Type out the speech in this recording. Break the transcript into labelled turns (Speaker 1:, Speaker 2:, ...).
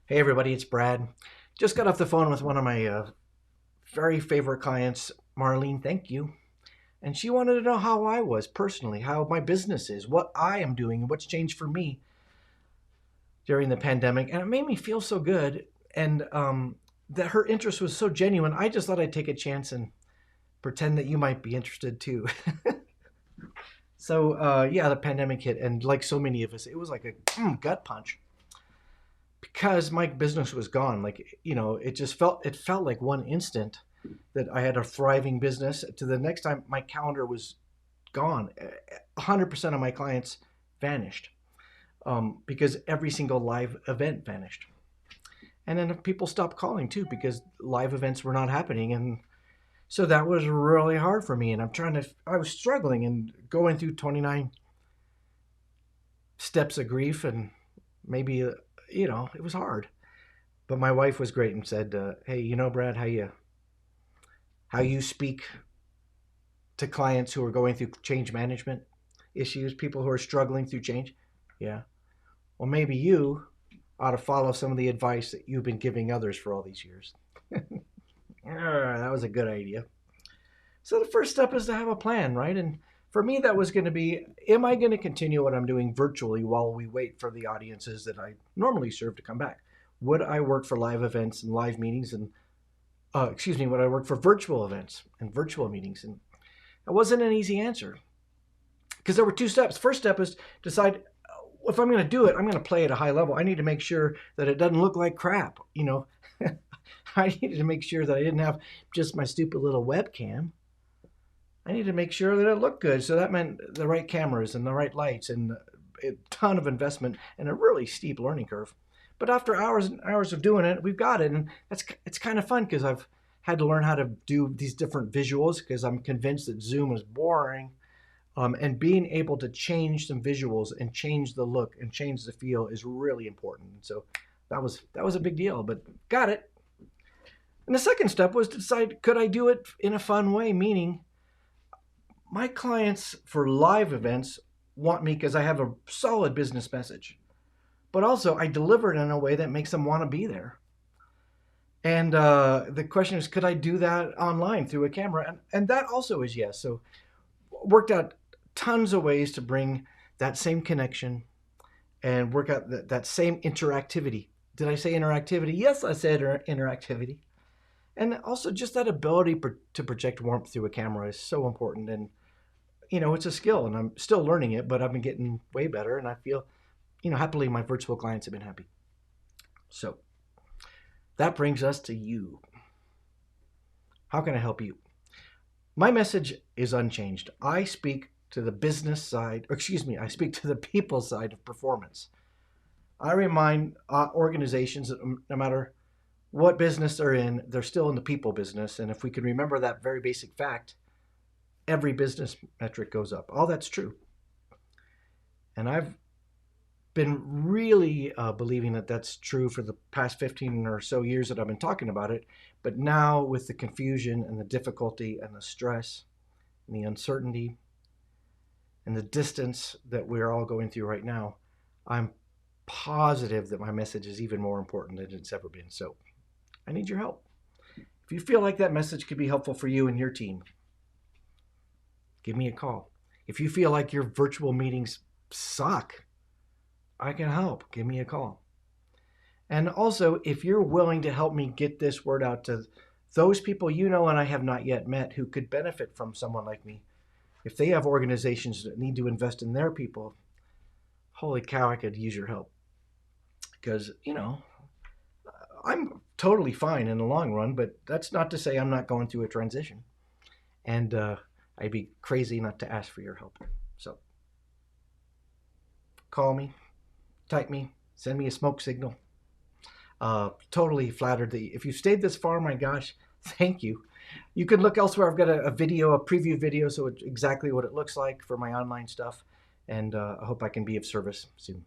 Speaker 1: Hey everybody, it's Brad. Just got off the phone with one of my very favorite clients, Marlene. Thank you. And she wanted to know how I was personally, how my business is, what I am doing, and what's changed for me during the pandemic. And it made me feel so good. And that her interest was so genuine. I just thought I'd take a chance and pretend that you might be interested too. So the pandemic hit, and like so many of us, it was like a gut punch because my business was gone. Like, it felt like one instant that I had a thriving business to the next time my calendar was gone. 100% of my clients vanished because every single live event vanished. And then people stopped calling too because live events were not happening. And so that was really hard for me. And I was struggling and going through 29 steps of grief. And maybe, it was hard. But my wife was great and said, "Hey, Brad, how you speak to clients who are going through change management issues, people who are struggling through change. Yeah. Well, maybe you ought to follow some of the advice that you've been giving others for all these years." That was a good idea. So the first step is to have a plan, right? And for me, that was going to be, am I going to continue what I'm doing virtually while we wait for the audiences that I normally serve to come back? Would I work for live events and live meetings and, would I work for virtual events and virtual meetings? And it wasn't an easy answer because there were two steps. First step is decide if I'm going to do it, I'm going to play at a high level. I need to make sure that it doesn't look like crap. I needed to make sure that I didn't have just my stupid little webcam. I needed to make sure that it looked good. So that meant the right cameras and the right lights and a ton of investment and a really steep learning curve. But after hours and hours of doing it, we've got it. And it's kind of fun because I've had to learn how to do these different visuals because I'm convinced that Zoom is boring. And being able to change some visuals and change the look and change the feel is really important. So that was a big deal, but got it. And the second step was to decide, could I do it in a fun way? Meaning, my clients for live events want me because I have a solid business message, but also I deliver it in a way that makes them want to be there. And the question is, could I do that online through a camera? And that also is yes. So worked out tons of ways to bring that same connection and work out that same interactivity. Did I say interactivity? Yes, I said interactivity. And also just that ability to project warmth through a camera is so important. And, it's a skill and I'm still learning it, but I've been getting way better. And I feel, happily my virtual clients have been happy. So that brings us to you. How can I help you? My message is unchanged. I speak to the business side, I speak to the people side of performance. I remind organizations that no matter what business they're in, they're still in the people business. And if we can remember that very basic fact, every business metric goes up. All that's true. And I've been really believing that that's true for the past 15 or so years that I've been talking about it. But now with the confusion and the difficulty and the stress and the uncertainty and the distance that we're all going through right now, I'm positive that my message is even more important than it's ever been. So I need your help. If you feel like that message could be helpful for you and your team, give me a call. If you feel like your virtual meetings suck, I can help. Give me a call. And also, if you're willing to help me get this word out to those people and I have not yet met who could benefit from someone like me, if they have organizations that need to invest in their people, holy cow, I could use your help. Because, I'm totally fine in the long run, but that's not to say I'm not going through a transition. And I'd be crazy not to ask for your help. So call me, type me, send me a smoke signal. Totally flattered that if you stayed this far, my gosh, thank you. You can look elsewhere. I've got a preview video, so it's exactly what it looks like for my online stuff. And I hope I can be of service soon.